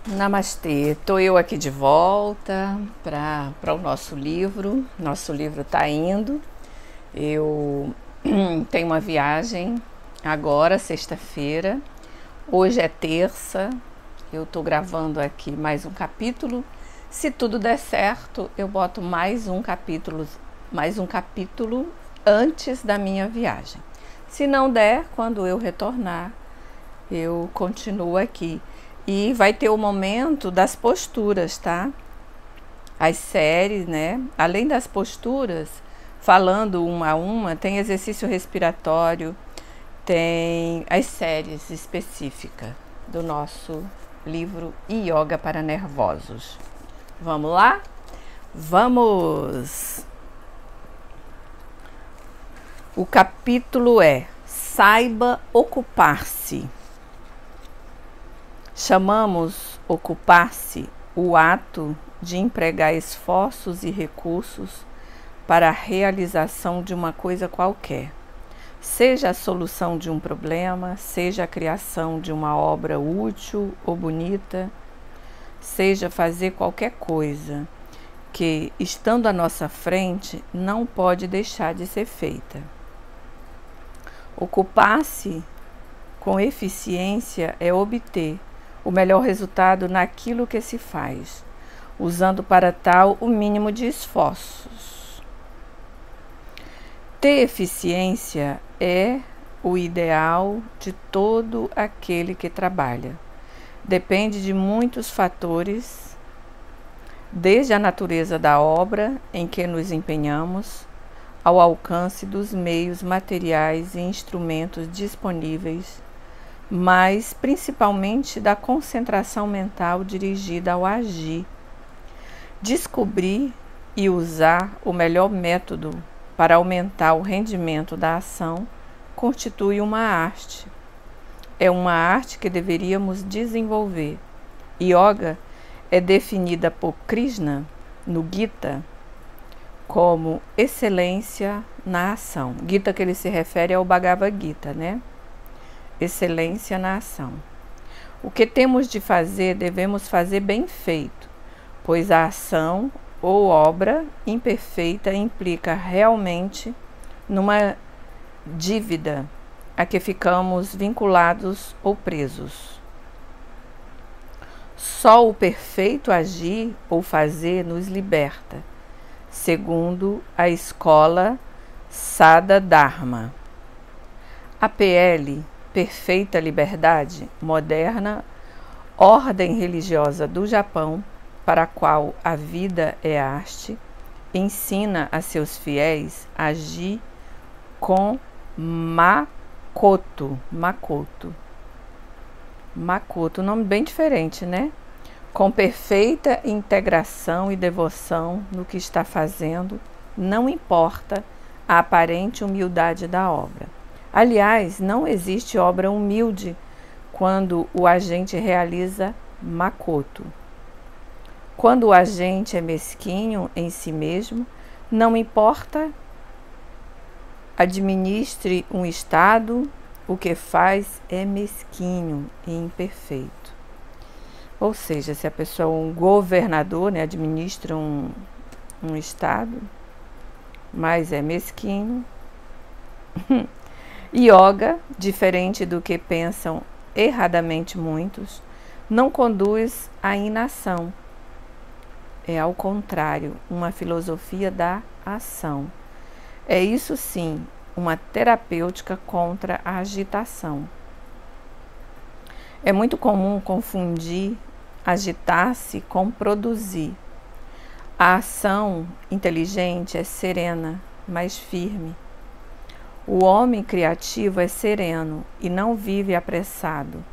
Namastê, estou eu aqui de volta para o nosso livro. Nosso livro está indo. Eu tenho uma viagem agora, sexta-feira. Hoje é terça. Eu estou gravando aqui mais um capítulo. Se tudo der certo, eu boto mais um capítulo antes da minha viagem. Se não der, quando eu retornar, eu continuo aqui. E vai ter o momento das posturas, tá? As séries, né? Além das posturas, falando uma a uma, tem exercício respiratório, tem as séries específicas do nosso livro Yoga para Nervosos. Vamos lá? Vamos! O capítulo é Saiba ocupar-se. Chamamos ocupar-se o ato de empregar esforços e recursos para a realização de uma coisa qualquer, seja a solução de um problema, seja a criação de uma obra útil ou bonita, seja fazer qualquer coisa que, estando à nossa frente, não pode deixar de ser feita. Ocupar-se com eficiência é obter o melhor resultado naquilo que se faz, usando para tal o mínimo de esforços. Ter eficiência é o ideal de todo aquele que trabalha. Depende de muitos fatores, desde a natureza da obra em que nos empenhamos, ao alcance dos meios materiais e instrumentos disponíveis, mas principalmente da concentração mental dirigida ao agir. Descobrir e usar o melhor método para aumentar o rendimento da ação constitui uma arte. É uma arte que deveríamos desenvolver. Yoga é definida por Krishna, no Gita, como excelência na ação. Gita que ele se refere ao Bhagavad Gita, né? Excelência na ação. O que temos de fazer, devemos fazer bem feito, pois a ação ou obra imperfeita implica realmente numa dívida a que ficamos vinculados ou presos. Só o perfeito agir ou fazer nos liberta, segundo a escola Sada Dharma. A PL, Perfeita Liberdade Moderna, ordem religiosa do Japão, para a qual a vida é arte, ensina a seus fiéis a agir com Makoto, nome bem diferente, né? Com perfeita integração e devoção no que está fazendo, não importa a aparente humildade da obra. Aliás, não existe obra humilde quando o agente realiza Makoto. Quando o agente é mesquinho em si mesmo, não importa, administre um estado, o que faz é mesquinho e imperfeito. Ou seja, se a pessoa é um governador, né, administra um estado, mas é mesquinho. Yoga, diferente do que pensam erradamente muitos, não conduz à inação. É, ao contrário, uma filosofia da ação. É isso sim, uma terapêutica contra a agitação. É muito comum confundir agitar-se com produzir. A ação inteligente é serena, mais firme. O homem criativo é sereno e não vive apressado,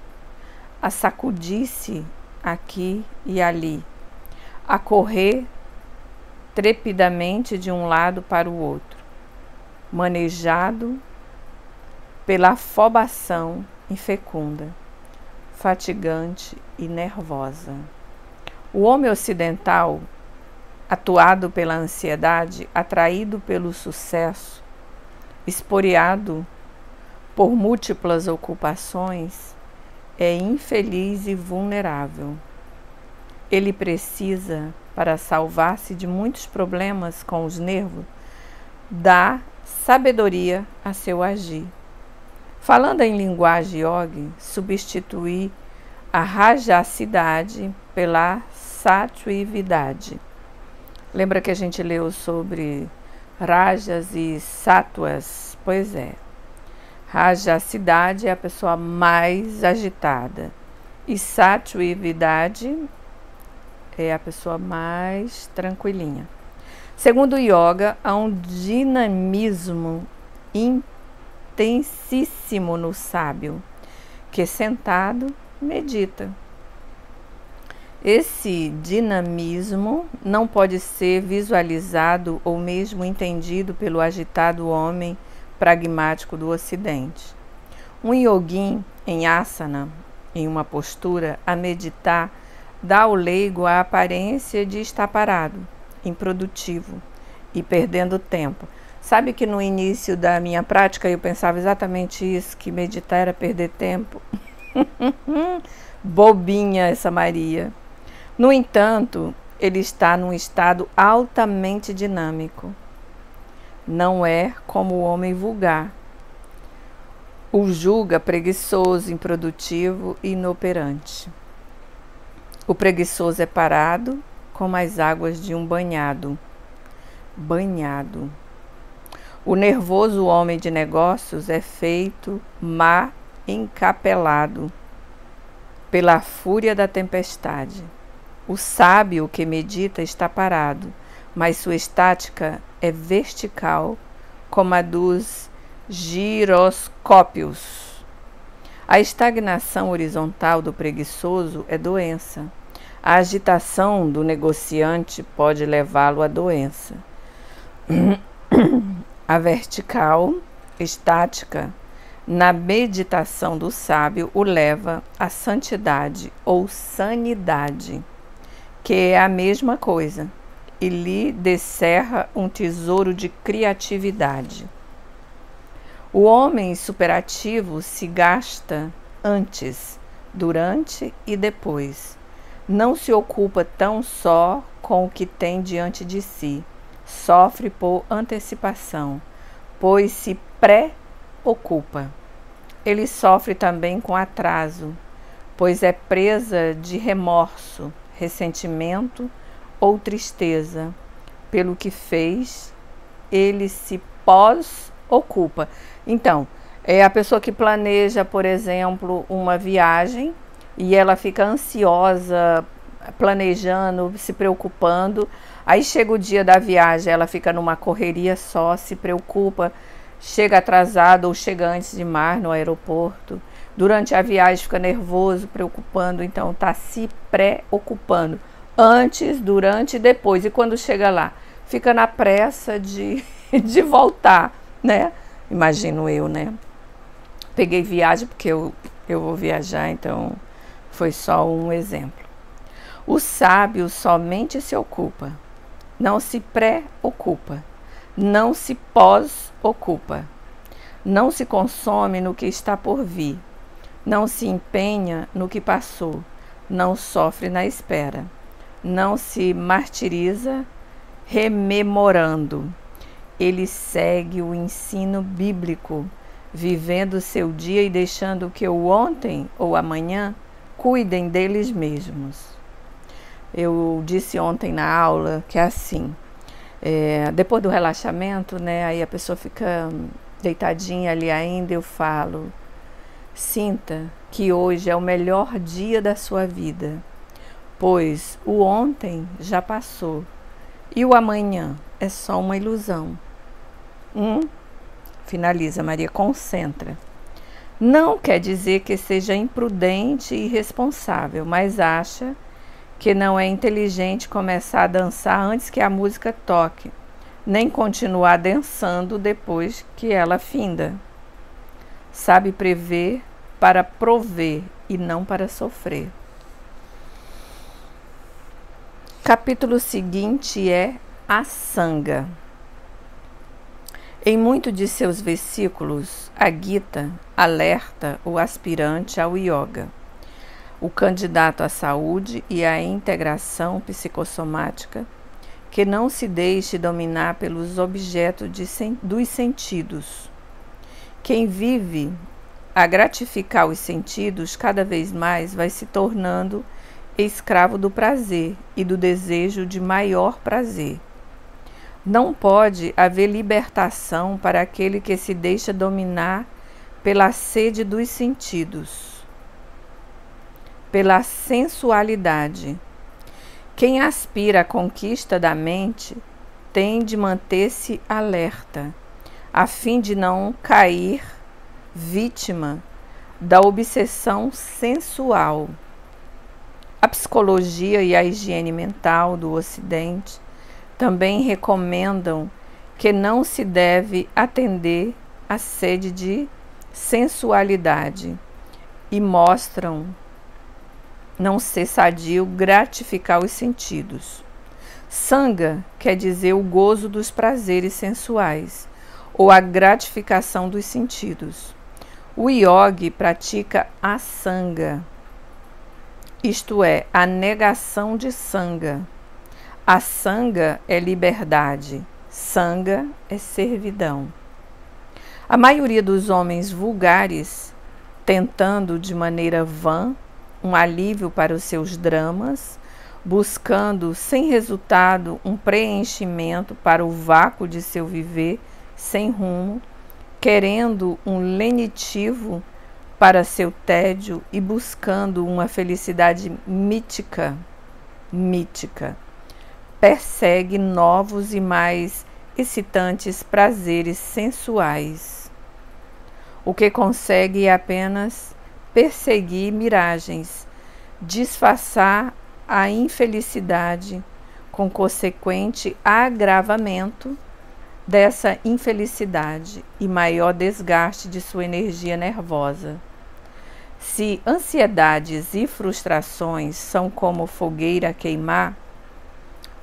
a sacudir-se aqui e ali, a correr trepidamente de um lado para o outro, manejado pela afobação infecunda, fatigante e nervosa. O homem ocidental, atuado pela ansiedade, atraído pelo sucesso, esporeado por múltiplas ocupações, é infeliz e vulnerável. ele precisa, para salvar-se de muitos problemas com os nervos, dá sabedoria a seu agir. Falando em linguagem yogi, substituir a rajasidade pela sattvividade. Lembra que a gente leu sobre rajas e sattvas? Pois é. Rajasidade é a pessoa mais agitada e sattvividade é a pessoa mais tranquilinha. Segundo o yoga, há um dinamismo intensíssimo no sábio, que sentado medita. Esse dinamismo não pode ser visualizado ou mesmo entendido pelo agitado homem pragmático do Ocidente. Um yogin em asana, em uma postura, a meditar, dá ao leigo a aparência de estar parado, improdutivo e perdendo tempo. Sabe que no início da minha prática eu pensava exatamente isso, que meditar era perder tempo? Bobinha essa Maria. No entanto, ele está num estado altamente dinâmico. Não é como o homem vulgar. O julga preguiçoso, improdutivo e inoperante. O preguiçoso é parado como as águas de um banhado. Banhado. O nervoso homem de negócios é feito mar encapelado pela fúria da tempestade. O sábio que medita está parado, mas sua estática é vertical, como a dos giroscópios. A estagnação horizontal do preguiçoso é doença. A agitação do negociante pode levá-lo à doença. A vertical, estática, na meditação do sábio, o leva à santidade ou sanidade, que é a mesma coisa, e lhe descerra um tesouro de criatividade. O homem superativo se gasta antes, durante e depois. Não se ocupa tão só com o que tem diante de si. Sofre por antecipação, pois se preocupa. Ele sofre também com atraso, pois é presa de remorso, ressentimento ou tristeza pelo que fez. Ele se pós-ocupa. Então, é a pessoa que planeja, por exemplo, uma viagem e ela fica ansiosa, planejando, se preocupando. Aí chega o dia da viagem, ela fica numa correria só, se preocupa, chega atrasada ou chega antes demais no aeroporto. Durante a viagem fica nervoso, preocupando, então está se preocupando. Antes, durante e depois. E quando chega lá, fica na pressa de voltar, né? Imagino eu, né? Peguei viagem porque eu vou viajar, então foi só um exemplo. O sábio somente se ocupa, não se preocupa, não se pós-ocupa, não se consome no que está por vir, não se empenha no que passou, não sofre na espera, não se martiriza rememorando. Ele segue o ensino bíblico, vivendo seu dia e deixando que o ontem ou amanhã cuidem deles mesmos. Eu disse ontem na aula que é assim, depois do relaxamento, né, aí a pessoa fica deitadinha ali ainda, eu falo, sinta que hoje é o melhor dia da sua vida, pois o ontem já passou e o amanhã é só uma ilusão. Finaliza, Maria, concentra. Não quer dizer que seja imprudente e irresponsável, mas acha que não é inteligente começar a dançar antes que a música toque, nem continuar dançando depois que ela finda. Sabe prever para prover e não para sofrer. Capítulo seguinte é a Sanga. Em muitos de seus versículos, a Gita alerta o aspirante ao yoga. o candidato à saúde e à integração psicossomática, que não se deixe dominar pelos objetos dos sentidos. Quem vive a gratificar os sentidos cada vez mais vai se tornando escravo do prazer e do desejo de maior prazer. Não pode haver libertação para aquele que se deixa dominar pela sede dos sentidos, pela sensualidade. Quem aspira à conquista da mente tem de manter-se alerta, a fim de não cair vítima da obsessão sensual. A psicologia e a higiene mental do Ocidente também recomendam que não se deve atender à sede de sensualidade e mostram não ser sadio gratificar os sentidos. Sanga quer dizer o gozo dos prazeres sensuais ou a gratificação dos sentidos. O yogi pratica a sanga, isto é, a negação de sanga. A sanga é liberdade, sanga é servidão. A maioria dos homens vulgares, tentando de maneira vã um alívio para os seus dramas, buscando sem resultado um preenchimento para o vácuo de seu viver sem rumo, querendo um lenitivo para seu tédio e buscando uma felicidade mítica, persegue novos e mais excitantes prazeres sensuais. O que consegue é apenas perseguir miragens, disfarçar a infelicidade com consequente agravamento dessa infelicidade e maior desgaste de sua energia nervosa. Se ansiedades e frustrações são como fogueira a queimar,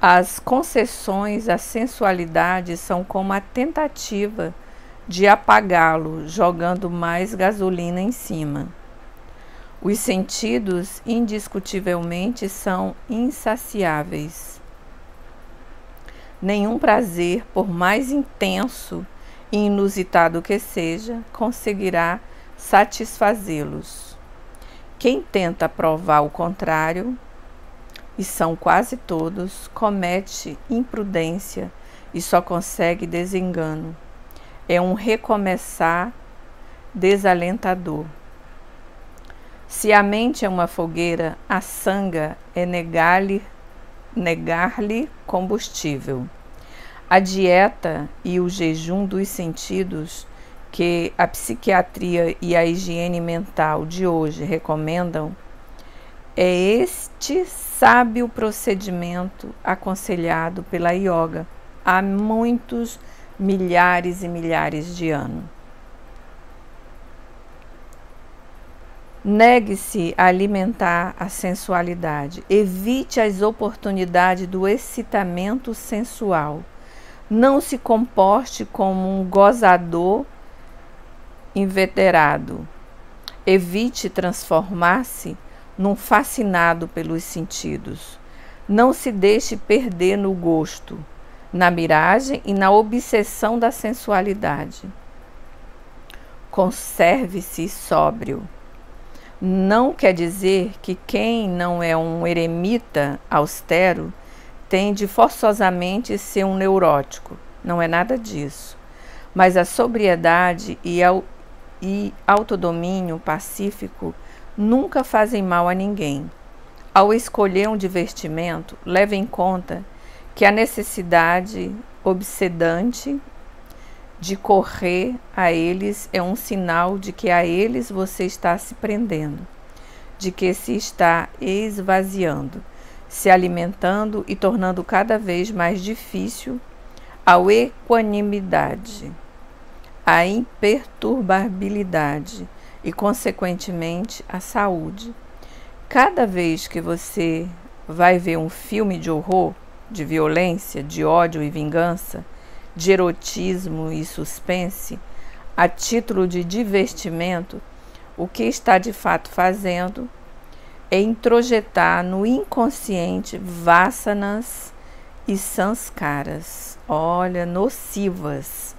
as concessões à sensualidade são como a tentativa de apagá-lo, jogando mais gasolina em cima. Os sentidos, indiscutivelmente, são insaciáveis. Nenhum prazer, por mais intenso e inusitado que seja, conseguirá satisfazê-los. Quem tenta provar o contrário, e são quase todos, comete imprudência e só consegue desengano. É um recomeçar desalentador. Se a mente é uma fogueira, a sanga é negar-lhe combustível. A dieta e o jejum dos sentidos que a psiquiatria e a higiene mental de hoje recomendam é este sábio procedimento aconselhado pela yoga há muitos milhares e milhares de anos. Negue-se a alimentar a sensualidade. Evite as oportunidades do excitamento sensual. Não se comporte como um gozador inveterado. Evite transformar-se num fascinado pelos sentidos. Não se deixe perder no gosto, na miragem e na obsessão da sensualidade. Conserve-se sóbrio. Não quer dizer que quem não é um eremita austero tem de forçosamente ser um neurótico. Não é nada disso. Mas a sobriedade e autodomínio pacífico nunca fazem mal a ninguém. Ao escolher um divertimento, leve em conta que a necessidade obsedante de correr a eles é um sinal de que a eles você está se prendendo, de que se está esvaziando, se alimentando e tornando cada vez mais difícil a equanimidade, a imperturbabilidade e, consequentemente, a saúde. Cada vez que você vai ver um filme de horror, de violência, de ódio e vingança, de erotismo e suspense, a título de divertimento, o que está de fato fazendo é introjetar no inconsciente vasanas e sanskaras, olha, nocivas,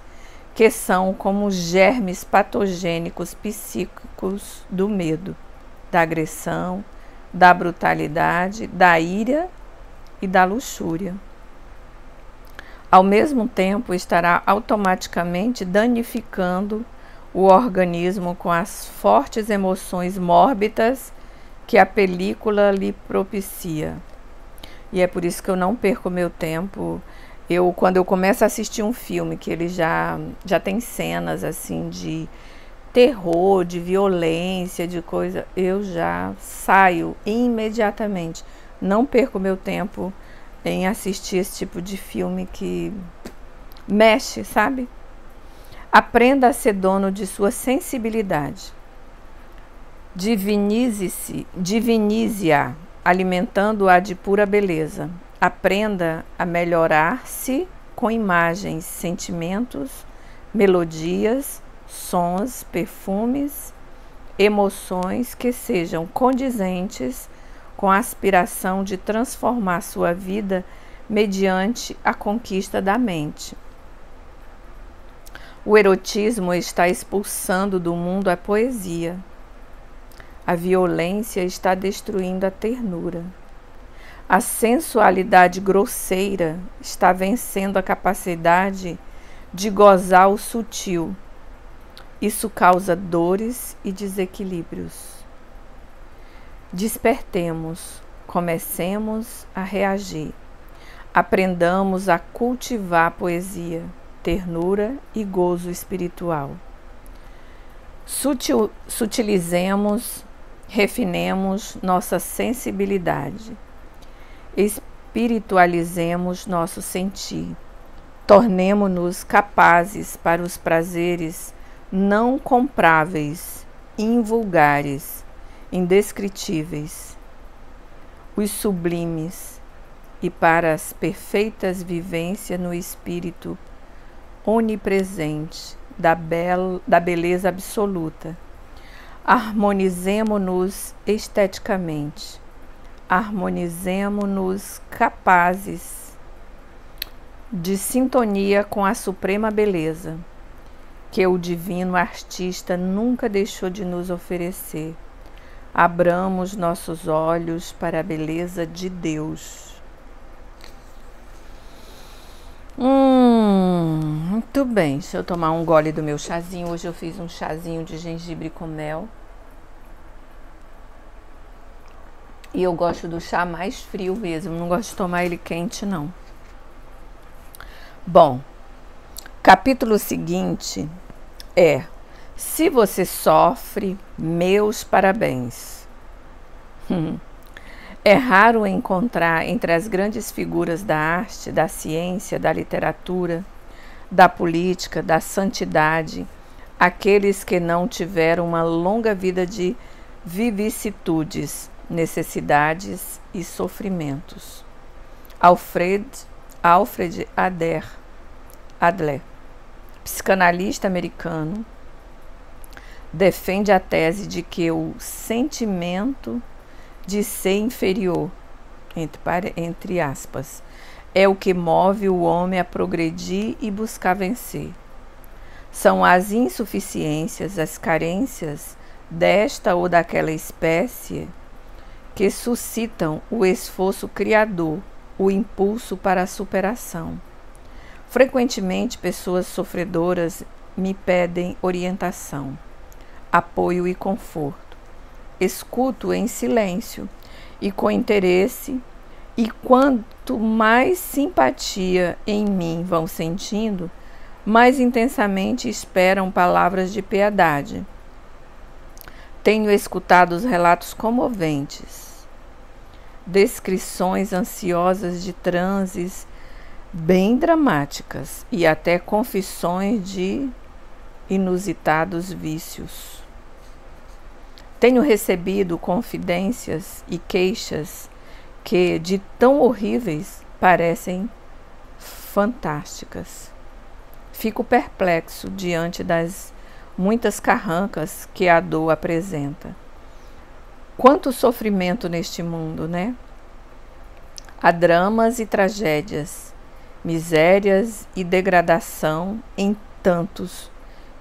que são como germes patogênicos psíquicos do medo, da agressão, da brutalidade, da ira e da luxúria. Ao mesmo tempo, estará automaticamente danificando o organismo com as fortes emoções mórbidas que a película lhe propicia. E é por isso que eu não perco meu tempo. Quando eu começo a assistir um filme que ele já tem cenas assim de terror, de violência, de coisa, eu já saio imediatamente. Não perco meu tempo em assistir esse tipo de filme que mexe, sabe? Aprenda a ser dono de sua sensibilidade. Divinize-a, alimentando-a de pura beleza. Aprenda a melhorar-se com imagens, sentimentos, melodias, sons, perfumes, emoções que sejam condizentes com a aspiração de transformar sua vida mediante a conquista da mente. O erotismo está expulsando do mundo a poesia. A violência está destruindo a ternura. A sensualidade grosseira está vencendo a capacidade de gozar o sutil. Isso causa dores e desequilíbrios. Despertemos, comecemos a reagir. Aprendamos a cultivar a poesia, ternura e gozo espiritual. Sutilizemos, refinemos nossa sensibilidade. Espiritualizemos nosso sentir. Tornemo-nos capazes para os prazeres não compráveis, invulgares, indescritíveis, os sublimes, e para as perfeitas vivências no espírito onipresente da beleza absoluta. Harmonizemo-nos esteticamente, harmonizemo-nos capazes de sintonia com a suprema beleza que o divino artista nunca deixou de nos oferecer. Abramos nossos olhos para a beleza de Deus. Muito bem, deixa eu tomar um gole do meu chazinho. Hoje eu fiz um chazinho de gengibre com mel. E eu gosto do chá mais frio mesmo, não gosto de tomar ele quente, não. Bom, capítulo seguinte é: se você sofre, meus parabéns. É raro encontrar entre as grandes figuras da arte, da ciência, da literatura, da política, da santidade, aqueles que não tiveram uma longa vida de vicissitudes, necessidades e sofrimentos. Alfred Adler, psicanalista americano, defende a tese de que o sentimento de ser inferior, entre aspas, é o que move o homem a progredir e buscar vencer. São as insuficiências, as carências desta ou daquela espécie que suscitam o esforço criador, o impulso para a superação. Frequentemente, pessoas sofredoras me pedem orientação, apoio e conforto. Escuto em silêncio e com interesse, e quanto mais simpatia em mim vão sentindo, mais intensamente esperam palavras de piedade. Tenho escutado os relatos comoventes, descrições ansiosas de transes bem dramáticas e até confissões de inusitados vícios. Tenho recebido confidências e queixas que, de tão horríveis, parecem fantásticas. Fico perplexo diante das muitas carrancas que a dor apresenta. Quanto sofrimento neste mundo, né? Há dramas e tragédias, misérias e degradação em tantos,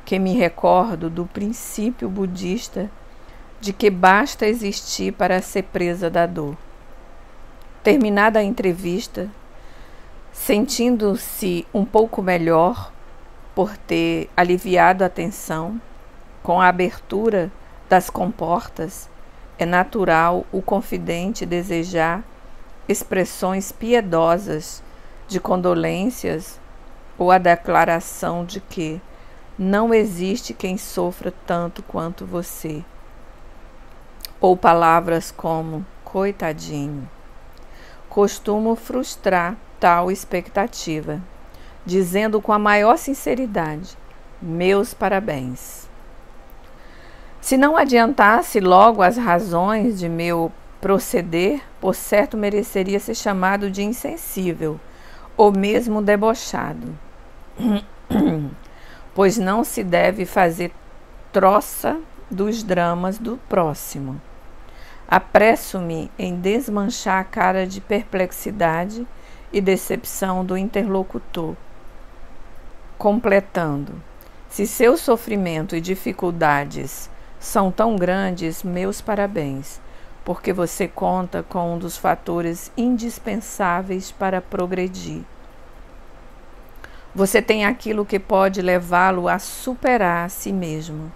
que me recordo do princípio budista de que basta existir para ser presa da dor. Terminada a entrevista, sentindo-se um pouco melhor por ter aliviado a tensão, com a abertura das comportas, é natural o confidente desejar expressões piedosas de condolências ou a declaração de que não existe quem sofra tanto quanto você. Ou palavras como coitadinho. Costumo frustrar tal expectativa, dizendo com a maior sinceridade: meus parabéns. Se não adiantasse logo as razões de meu proceder, por certo mereceria ser chamado de insensível ou mesmo debochado, pois não se deve fazer troça dos dramas do próximo. Apresso-me em desmanchar a cara de perplexidade e decepção do interlocutor, completando: se seu sofrimento e dificuldades são tão grandes, meus parabéns, porque você conta com um dos fatores indispensáveis para progredir. Você tem aquilo que pode levá-lo a superar a si mesmo.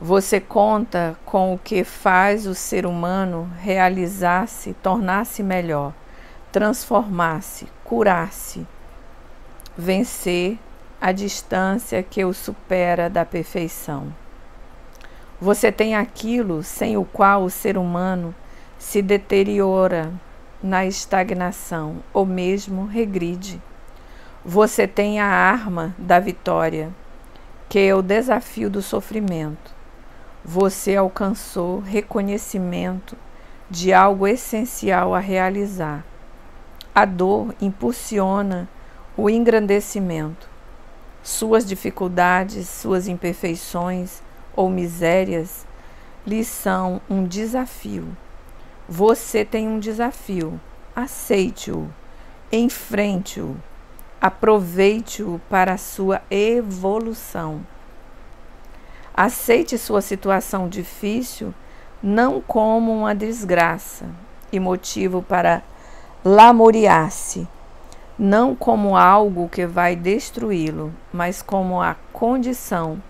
Você conta com o que faz o ser humano realizar-se, tornar-se melhor, transformar-se, curar-se, vencer a distância que o supera da perfeição. Você tem aquilo sem o qual o ser humano se deteriora na estagnação ou mesmo regride. Você tem a arma da vitória, que é o desafio do sofrimento. Você alcançou reconhecimento de algo essencial a realizar. A dor impulsiona o engrandecimento. Suas dificuldades, suas imperfeições ou misérias lhe são um desafio. Você tem um desafio. Aceite-o, enfrente-o, aproveite-o para a sua evolução. Aceite sua situação difícil não como uma desgraça e motivo para lamuriar-se, não como algo que vai destruí-lo, mas como a condição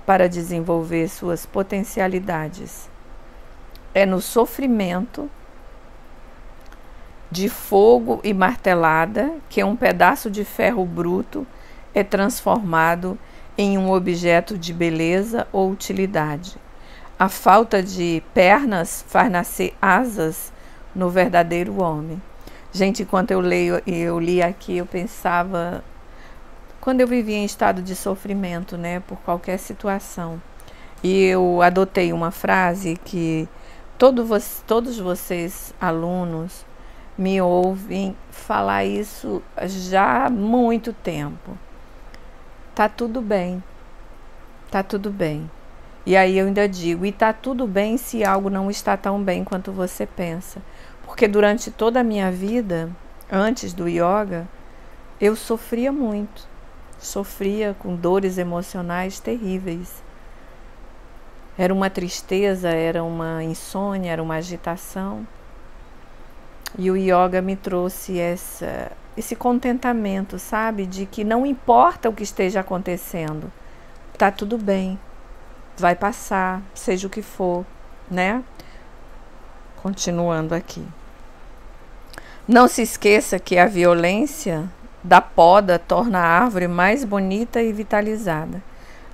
para desenvolver suas potencialidades. É no sofrimento de fogo e martelada que um pedaço de ferro bruto é transformado em um objeto de beleza ou utilidade. A falta de pernas faz nascer asas no verdadeiro homem. Gente, enquanto eu li aqui, eu pensava, quando eu vivia em estado de sofrimento, né, por qualquer situação, e eu adotei uma frase que todos vocês, alunos, me ouvem falar isso já há muito tempo. Tá tudo bem, tá tudo bem. E aí eu ainda digo, e tá tudo bem se algo não está tão bem quanto você pensa. Porque durante toda a minha vida, antes do yoga, eu sofria muito. Sofria com dores emocionais terríveis. Era uma tristeza, era uma insônia, era uma agitação. E o yoga me trouxe esse contentamento, sabe? De que não importa o que esteja acontecendo, tá tudo bem, vai passar, seja o que for, né? Continuando aqui. Não se esqueça que a violência da poda torna a árvore mais bonita e vitalizada.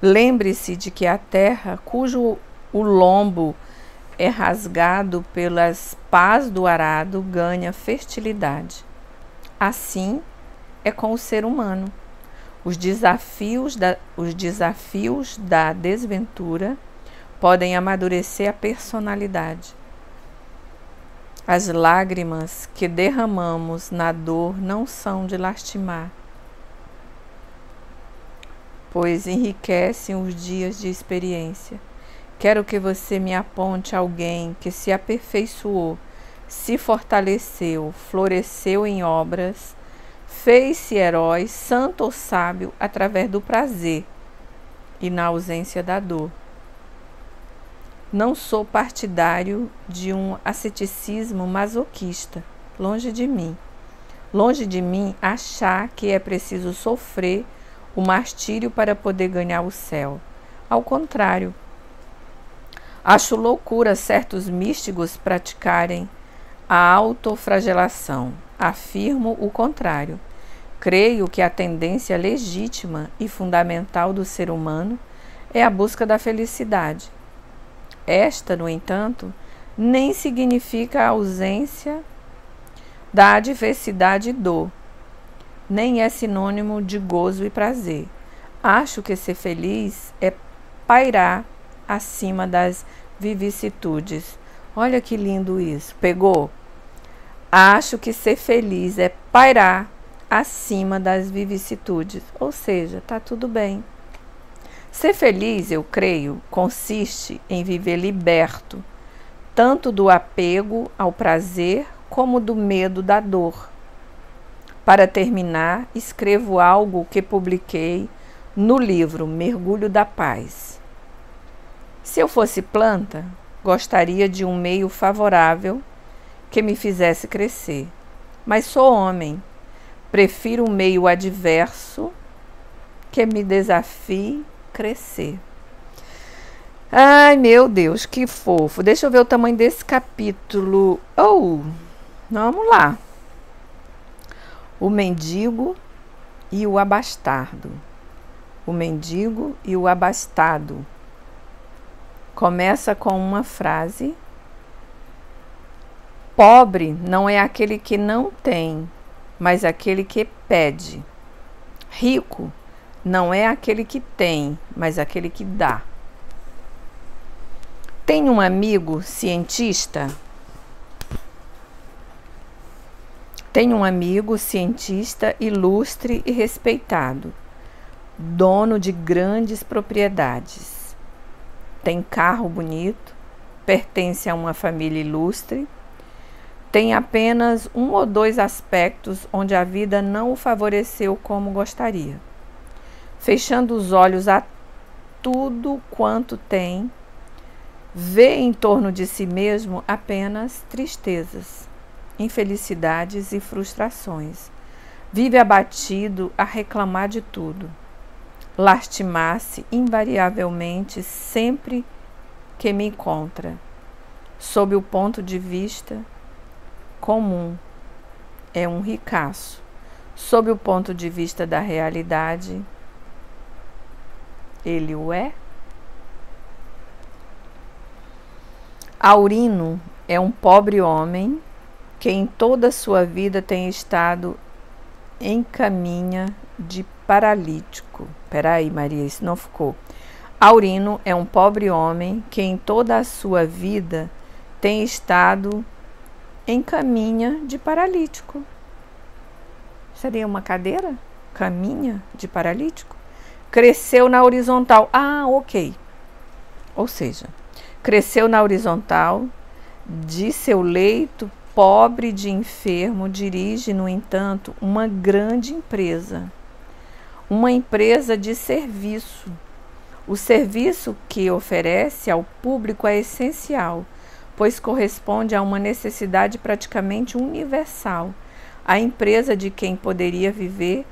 Lembre-se de que a terra, cujo o lombo é rasgado pelas pás do arado, ganha fertilidade. Assim é com o ser humano. Os desafios da desventura podem amadurecer a personalidade. As lágrimas que derramamos na dor não são de lastimar, pois enriquecem os dias de experiência Quero que você me aponte alguém que se aperfeiçoou, se fortaleceu, floresceu em obras, fez-se herói, santo ou sábio através do prazer e na ausência da dor. Não sou partidário de um asceticismo masoquista, longe de mim. Longe de mim achar que é preciso sofrer o martírio para poder ganhar o céu. Ao contrário, acho loucura certos místicos praticarem a autoflagelação. Afirmo o contrário. Creio que a tendência legítima e fundamental do ser humano é a busca da felicidade. Esta, no entanto, nem significa a ausência da adversidade e dor, nem é sinônimo de gozo e prazer. Acho que ser feliz é pairar acima das vicissitudes. Olha que lindo isso. Pegou? Acho que ser feliz é pairar acima das vicissitudes. Ou seja, tá tudo bem. Ser feliz, eu creio, consiste em viver liberto, tanto do apego ao prazer como do medo da dor. Para terminar, escrevo algo que publiquei no livro Mergulho da Paz. Se eu fosse planta, gostaria de um meio favorável que me fizesse crescer. Mas sou homem, prefiro um meio adverso que me desafie crescer. Ai, meu Deus, que fofo. Deixa eu ver o tamanho desse capítulo. Vamos lá. O mendigo e o abastardo. O mendigo e o abastado. Começa com uma frase. Pobre não é aquele que não tem, mas aquele que pede. Rico não é aquele que tem, mas aquele que dá. Tem um amigo cientista? Tem um amigo cientista ilustre e respeitado, dono de grandes propriedades. Tem carro bonito, pertence a uma família ilustre, tem apenas um ou dois aspectos onde a vida não o favoreceu como gostaria. Fechando os olhos a tudo quanto tem, vê em torno de si mesmo apenas tristezas, infelicidades e frustrações. Vive abatido a reclamar de tudo. Lastimar-se invariavelmente sempre que me encontra. Sob o ponto de vista comum, é um ricaço. Sob o ponto de vista da realidade, ele o é. Aurino é um pobre homem que em toda a sua vida tem estado em caminha de paralítico. Peraí, Maria, isso não ficou. Aurino é um pobre homem que em toda a sua vida tem estado em caminha de paralítico. Seria uma cadeira? Caminha de paralítico? Cresceu na horizontal. Ok. Ou seja, cresceu na horizontal, de seu leito pobre de enfermo, dirige, no entanto, uma grande empresa. Uma empresa de serviço. O serviço que oferece ao público é essencial, pois corresponde a uma necessidade praticamente universal. A empresa de quem poderia viver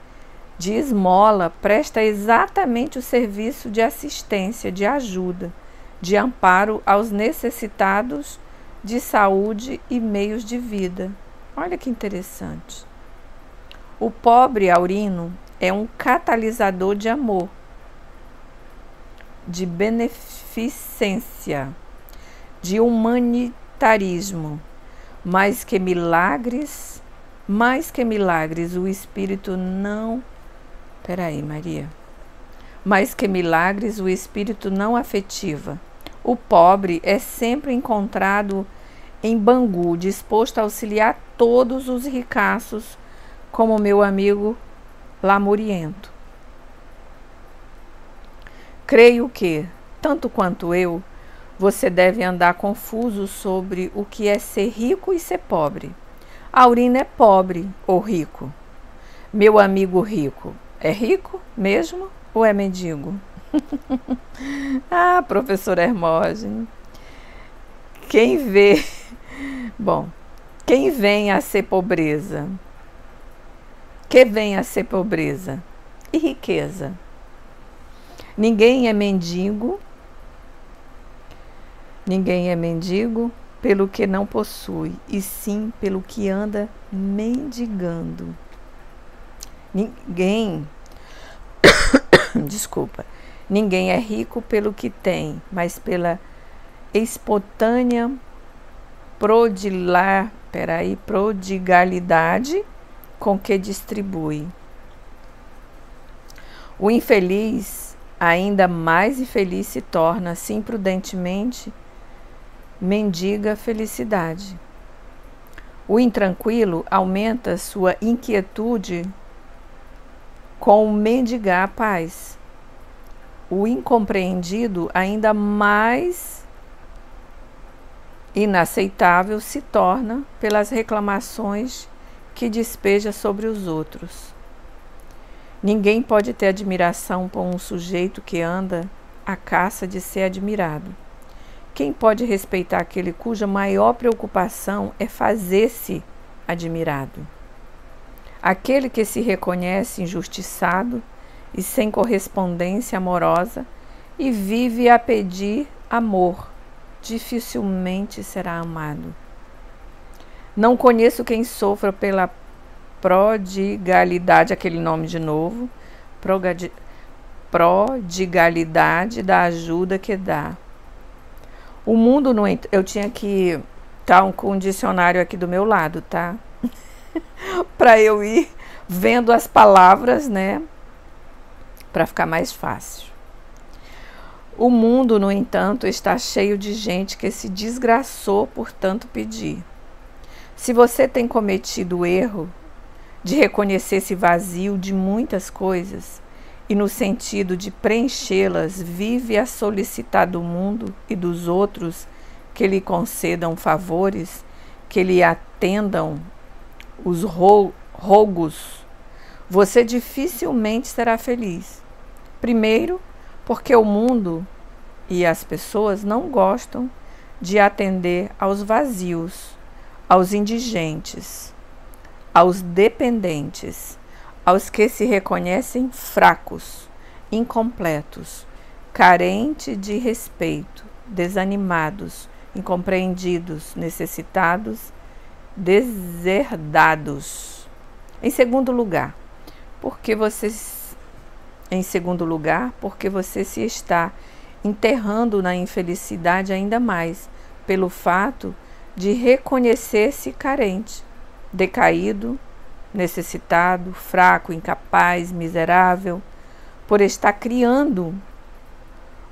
de esmola presta exatamente o serviço de assistência, de ajuda, de amparo aos necessitados de saúde e meios de vida. Olha que interessante. O pobre Aurino é um catalisador de amor, de beneficência, de humanitarismo. Mais que milagres, o espírito não... Peraí, Maria. Mais que milagres, o espírito não afetiva. O pobre é sempre encontrado em Bangu, disposto a auxiliar todos os ricaços, como meu amigo Lamuriento. Creio que, tanto quanto eu, Você deve andar confuso sobre o que é ser rico e ser pobre. Aurina é pobre ou rico? Meu amigo rico, é rico mesmo ou é mendigo? Ah, professor Hermógenes, quem vê... Bom, quem vem a ser pobreza? Que vem a ser pobreza e riqueza? Ninguém é mendigo pelo que não possui, e sim pelo que anda mendigando. Ninguém é rico pelo que tem, mas pela espontânea prodigalidade com que distribui. O infeliz, ainda mais infeliz se torna se imprudentemente mendiga felicidade. O intranquilo aumenta sua inquietude com mendigar a paz. O incompreendido, ainda mais inaceitável se torna pelas reclamações que despeja sobre os outros. Ninguém pode ter admiração por um sujeito que anda à caça de ser admirado. Quem pode respeitar aquele cuja maior preocupação é fazer-se admirado? Aquele que se reconhece injustiçado e sem correspondência amorosa e vive a pedir amor, dificilmente será amado. Não conheço quem sofra pela prodigalidade, aquele nome de novo, prodigalidade da ajuda que dá. O mundo, eu tinha que estar com um dicionário aqui do meu lado, tá? Para eu ir vendo as palavras, né? Para ficar mais fácil. O mundo, no entanto, está cheio de gente que se desgraçou por tanto pedir. Se você tem cometido o erro de reconhecer esse vazio de muitas coisas e no sentido de preenchê-las vive a solicitar do mundo e dos outros que lhe concedam favores, que lhe atendam os rogos, você dificilmente será feliz. Primeiro, porque o mundo e as pessoas não gostam de atender aos vazios, aos indigentes, aos dependentes, aos que se reconhecem fracos, incompletos, carentes de respeito, desanimados, incompreendidos, necessitados, deserdados. Em segundo lugar, porque você se está enterrando na infelicidade ainda mais, pelo fato de reconhecer-se carente, decaído, necessitado, fraco, incapaz, miserável, por estar criando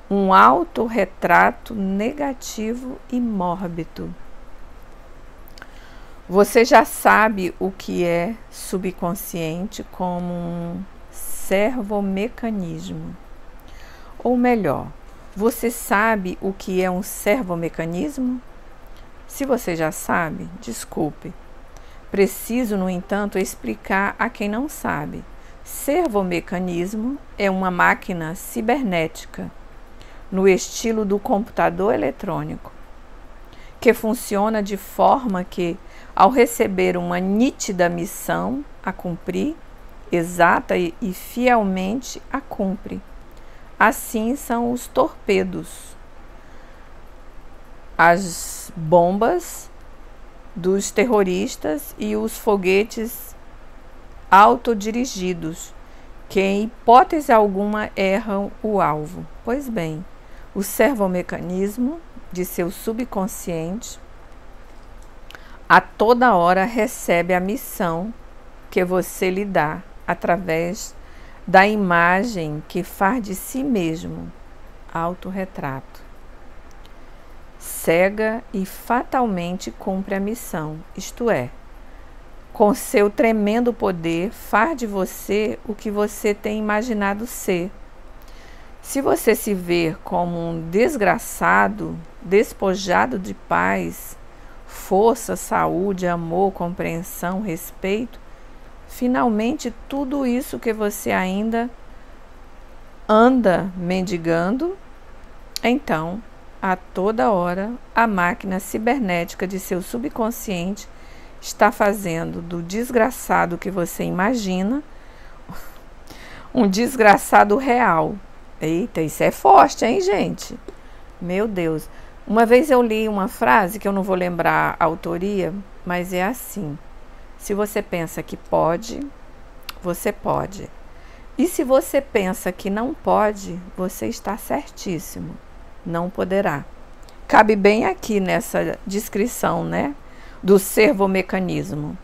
um autorretrato negativo e mórbido. Você já sabe o que é subconsciente como um servomecanismo. Ou melhor, você sabe o que é um servomecanismo? Se você já sabe, desculpe. Preciso, no entanto, explicar a quem não sabe. Servomecanismo é uma máquina cibernética, no estilo do computador eletrônico, que funciona de forma que, ao receber uma nítida missão a cumprir, exata e fielmente a cumpre. Assim são os torpedos, as bombas dos terroristas e os foguetes autodirigidos, que em hipótese alguma erram o alvo. Pois bem, o servomecanismo de seu subconsciente a toda hora recebe a missão que você lhe dá através da imagem que faz de si mesmo, autorretrato. Cega e fatalmente cumpre a missão, isto é, com seu tremendo poder, faz de você o que você tem imaginado ser. Se você se ver como um desgraçado, despojado de paz, força, saúde, amor, compreensão, respeito, finalmente tudo isso que você ainda anda mendigando, então, a toda hora, a máquina cibernética de seu subconsciente está fazendo do desgraçado que você imagina um desgraçado real. Eita, isso é forte, hein, gente? Meu Deus. Uma vez eu li uma frase que eu não vou lembrar a autoria, mas é assim: se você pensa que pode, você pode. E se você pensa que não pode, você está certíssimo. Não poderá. Cabe bem aqui nessa descrição, né, do servomecanismo.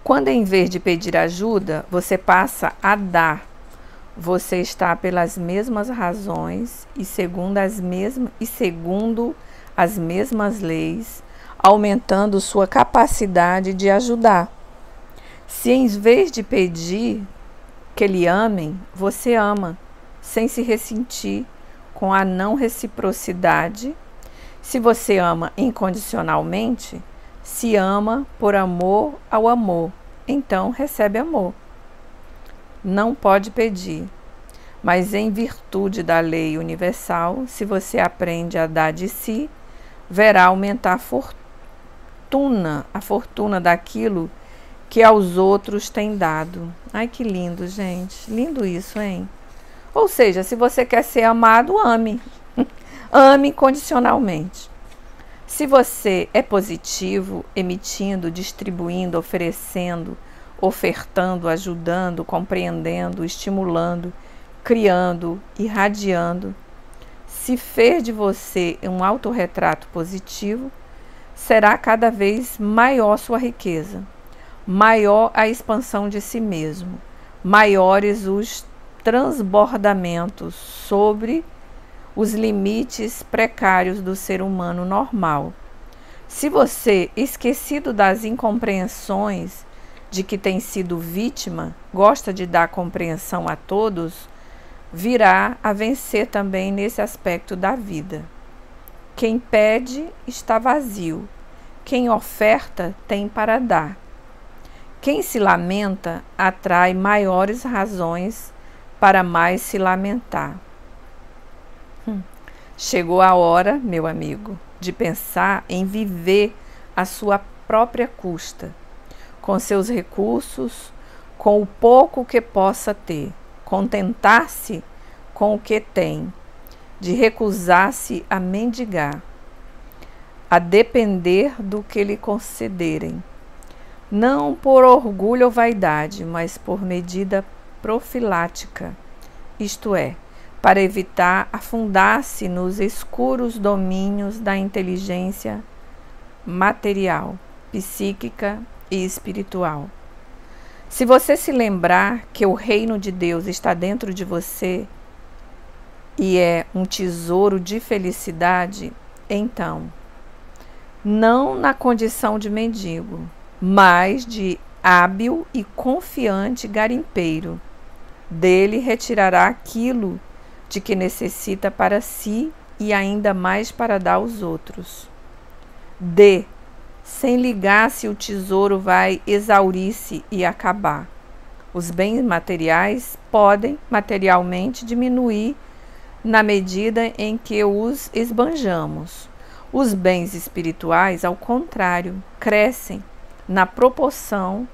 Quando em vez de pedir ajuda, você passa a dar, você está pelas mesmas razões e segundo as mesmas leis, aumentando sua capacidade de ajudar. Se em vez de pedir que lhe amem, você ama, sem se ressentir com a não reciprocidade. Se você ama incondicionalmente, se ama por amor ao amor, então recebe amor. Não pode pedir, mas em virtude da lei universal, se você aprende a dar de si, verá aumentar a fortuna daquilo que aos outros tem dado. Ai, que lindo, gente. Lindo isso, hein? Ou seja, se você quer ser amado, ame. Ame condicionalmente. Se você é positivo, emitindo, distribuindo, oferecendo, ofertando, ajudando, compreendendo, estimulando, criando, irradiando, se fez de você um autorretrato positivo, será cada vez maior sua riqueza, maior a expansão de si mesmo, maiores os transbordamentos sobre os limites precários do ser humano normal. Se você, esquecido das incompreensões de que tem sido vítima, gosta de dar compreensão a todos, virá a vencer também nesse aspecto da vida. Quem pede está vazio, quem oferta tem para dar. Quem se lamenta atrai maiores razões para mais se lamentar. Chegou a hora, meu amigo, de pensar em viver à sua própria custa, com seus recursos, com o pouco que possa ter, contentar-se com o que tem, de recusar-se a mendigar, a depender do que lhe concederem, não por orgulho ou vaidade, mas por medida profilática, isto é, para evitar afundar-se nos escuros domínios da inteligência material, psíquica e espiritual. Se você se lembrar que o reino de Deus está dentro de você e é um tesouro de felicidade, então, não na condição de mendigo, mas de hábil e confiante garimpeiro, dele retirará aquilo de que necessita para si e ainda mais para dar aos outros. Dê, sem ligar se o tesouro vai exaurir-se e acabar. Os bens materiais podem materialmente diminuir na medida em que os esbanjamos. Os bens espirituais, ao contrário, crescem na proporção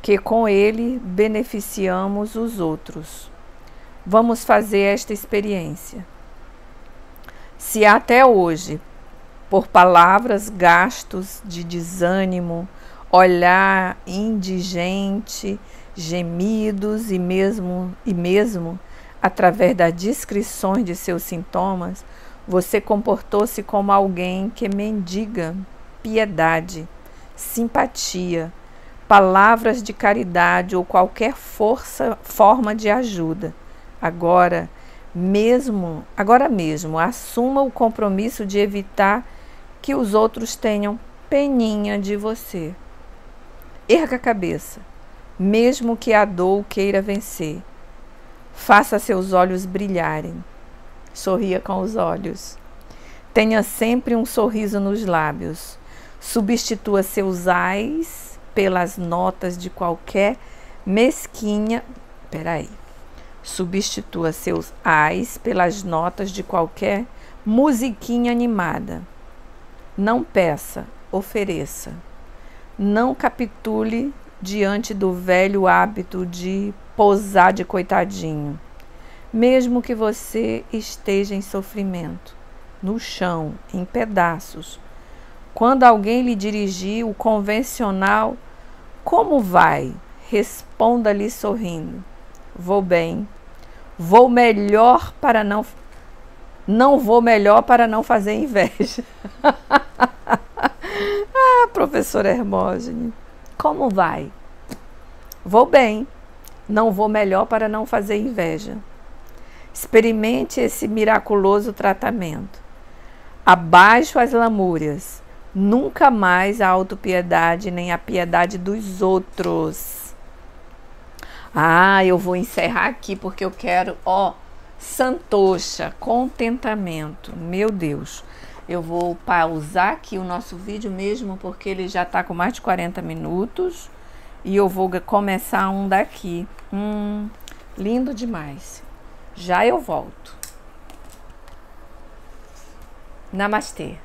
que com ele beneficiamos os outros. Vamos fazer esta experiência. Se até hoje, por palavras, gastos de desânimo, olhar indigente, gemidos e mesmo através das descrições de seus sintomas, você comportou-se como alguém que mendiga piedade, simpatia, palavras de caridade ou qualquer forma de ajuda. Agora mesmo, assuma o compromisso de evitar que os outros tenham peninha de você. Erga a cabeça, mesmo que a dor queira vencer. Faça seus olhos brilharem. Sorria com os olhos. Tenha sempre um sorriso nos lábios. Substitua seus ais pelas notas de qualquer mesquinha. Substitua seus ais pelas notas de qualquer musiquinha animada. Não peça, ofereça. Não capitule diante do velho hábito de posar de coitadinho. Mesmo que você esteja em sofrimento, no chão, em pedaços. Quando alguém lhe dirigir o convencional, como vai? Responda-lhe sorrindo. Vou bem. Vou melhor para não vou melhor para não fazer inveja. Ah, professora Hermógenes, como vai? Vou bem. Não vou melhor para não fazer inveja. Experimente esse miraculoso tratamento. Abaixo as lamúrias. Nunca mais a autopiedade nem a piedade dos outros. Ah, eu vou encerrar aqui porque eu quero, santocha, contentamento. Meu Deus, eu vou pausar aqui o nosso vídeo mesmo porque ele já está com mais de 40 minutos e eu vou começar um daqui. Lindo demais. Já eu volto. Namastê.